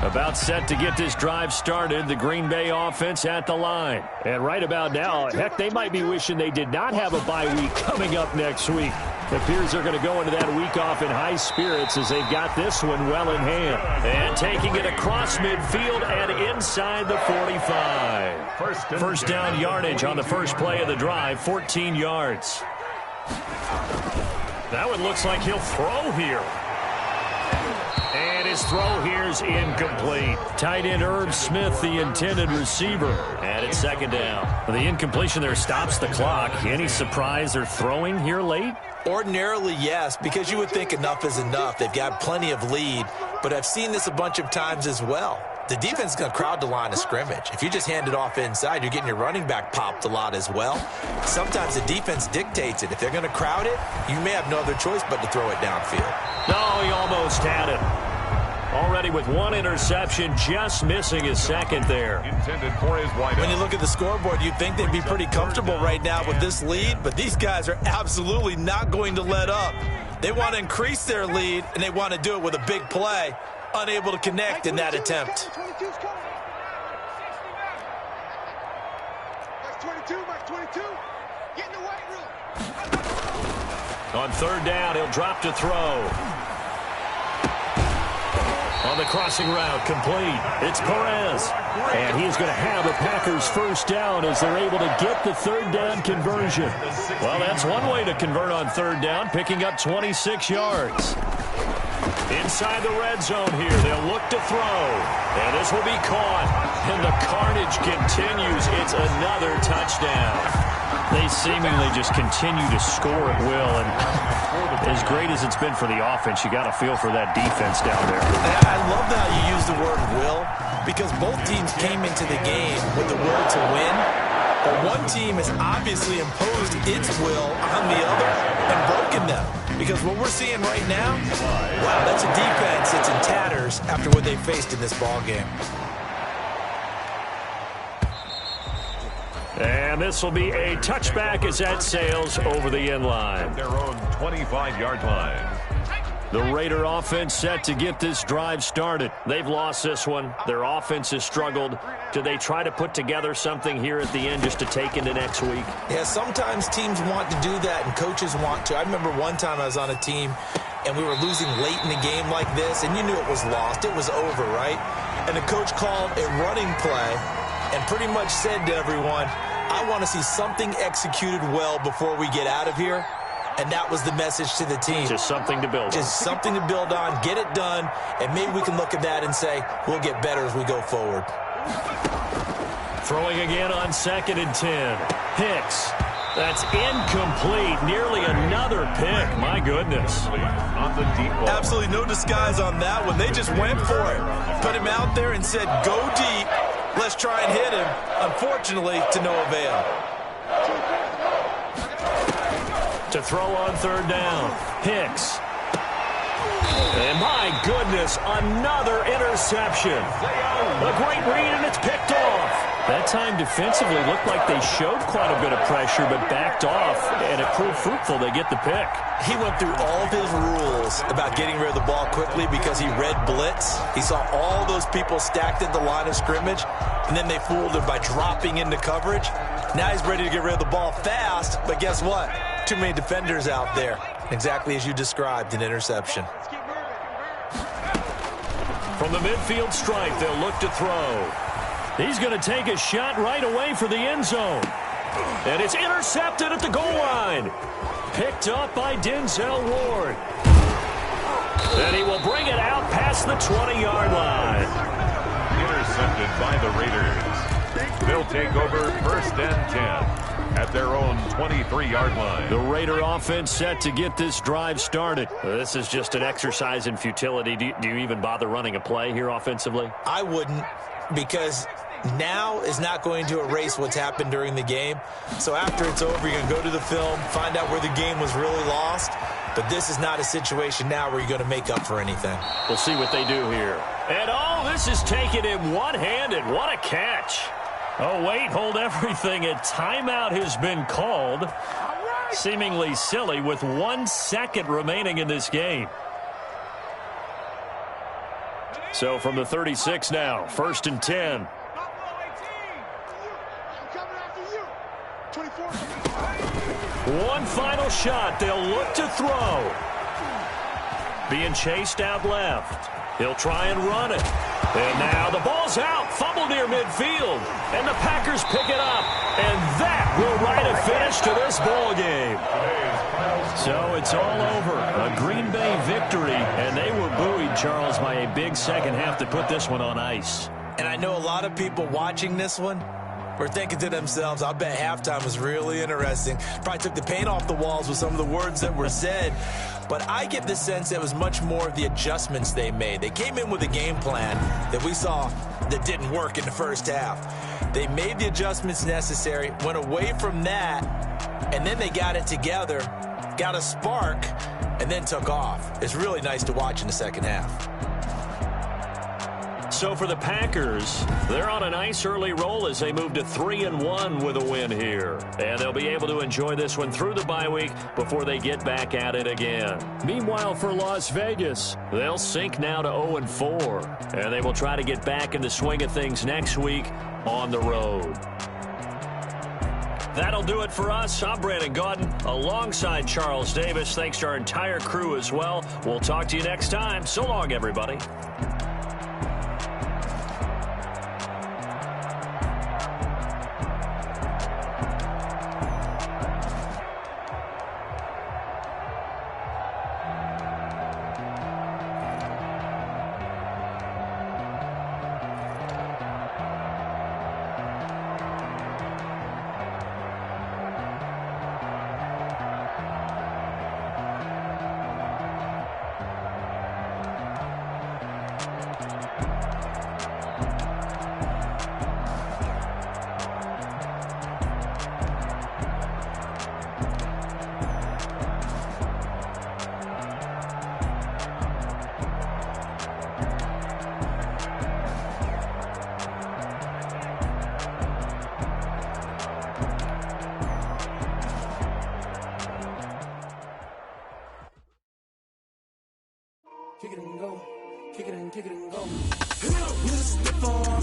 About set to get this drive started, the Green Bay offense at the line. And right about now, heck, they might be wishing they did not have a bye week coming up next week. It appears they're going to go into that week off in high spirits as they've got this one well in hand. And taking it across midfield and inside the 45. First down yardage on the first play of the drive, 14 yards. That one looks like he'll throw here. And his throw here is incomplete. Tight end Irv Smith, the intended receiver. And it's second down. The incompletion there stops the clock. Any surprise they're throwing here late? Ordinarily, yes, because you would think enough is enough. They've got plenty of lead, but I've seen this a bunch of times as well. The defense is going to crowd the line of scrimmage. If you just hand it off inside, you're getting your running back popped a lot as well. Sometimes the defense dictates it. If they're going to crowd it, you may have no other choice but to throw it downfield. No, he almost had it. Already with one interception, just missing his second there. Intended for his wideout. When you look at the scoreboard, you'd think they'd be pretty comfortable right now with this lead, but these guys are absolutely not going to let up. They want to increase their lead, and they want to do it with a big play. Unable to connect in that attempt. On third down, he'll drop to throw. On the crossing route, complete. It's Perez. And he's going to have a Packers first down as they're able to get the third down conversion. Well, that's one way to convert on third down, picking up 26 yards. Inside the red zone here, they'll look to throw. And this will be caught. And the carnage continues. It's another touchdown. They seemingly just continue to score at will. And as great as it's been for the offense, you got to feel for that defense down there. I love how you use the word will, because both teams came into the game with the will to win. But one team has obviously imposed its will on the other and broken them. Because what we're seeing right now, wow, that's a defense that's in tatters after what they faced in this ballgame. And this will be a touchback as that sails over the end line. Their own 25-yard line. The Raider offense set to get this drive started. They've lost this one. Their offense has struggled. Do they try to put together something here at the end just to take into next week? Yeah, sometimes teams want to do that and coaches want to. I remember one time I was on a team and we were losing late in the game like this, and you knew it was lost. It was over, right? And the coach called a running play and pretty much said to everyone, I want to see something executed well before we get out of here. And that was the message to the team. Just something to build on. Just something to build on, get it done, and maybe we can look at that and say, we'll get better as we go forward. Throwing again on 2nd and 10. Hicks. That's incomplete. Nearly another pick. My goodness. On the deep ball. Absolutely no disguise on that one. They just went for it. Put him out there and said, go deep. Let's try and hit him. Unfortunately, to no avail. To throw on third down. Hicks. And my goodness, another interception. A great read, and it's picked off. That time defensively looked like they showed quite a bit of pressure, but backed off, and it proved fruitful. They get the pick. He went through all of his rules about getting rid of the ball quickly because he read blitz. He saw all those people stacked at the line of scrimmage, and then they fooled him by dropping into coverage. Now he's ready to get rid of the ball fast, but guess what? Too many defenders out there. Exactly as you described, an interception. From the midfield stripe, they'll look to throw. He's going to take a shot right away for the end zone. And it's intercepted at the goal line. Picked up by Denzel Ward. And he will bring it out past the 20-yard line. Intercepted by the Raiders. They'll take over 1st and 10. At their own 23-yard line. The Raider offense set to get this drive started. This is just an exercise in futility. Do you even bother running a play here offensively? I wouldn't, because now is not going to erase what's happened during the game. So after it's over, you're going to go to the film, find out where the game was really lost. But this is not a situation now where you're going to make up for anything. We'll see what they do here. And this is taken in one-handed. What a catch. Oh, wait, hold everything. A timeout has been called. Seemingly silly with 1 second remaining in this game. So from the 36 now, 1st and 10. One final shot. They'll look to throw. Being chased out left. He'll try and run it. And now the ball's out. Fumble near midfield. And the Packers pick it up. And that will write a finish to this ball game. So it's all over. A Green Bay victory. And they were buoyed, Charles, by a big second half to put this one on ice. And I know a lot of people watching this one were thinking to themselves, I bet halftime was really interesting. Probably took the paint off the walls with some of the words that were said. But I get the sense it was much more of the adjustments they made. They came in with a game plan that we saw that didn't work in the first half. They made the adjustments necessary, went away from that, and then they got it together, got a spark, and then took off. It's really nice to watch in the second half. So for the Packers, they're on a nice early roll as they move to 3-1 with a win here. And they'll be able to enjoy this one through the bye week before they get back at it again. Meanwhile, for Las Vegas, they'll sink now to 0-4. And they will try to get back in the swing of things next week on the road. That'll do it for us. I'm Brandon Gaudin alongside Charles Davis. Thanks to our entire crew as well. We'll talk to you next time. So long, everybody. Kick it and go. Kick it and go. With a stiff arm.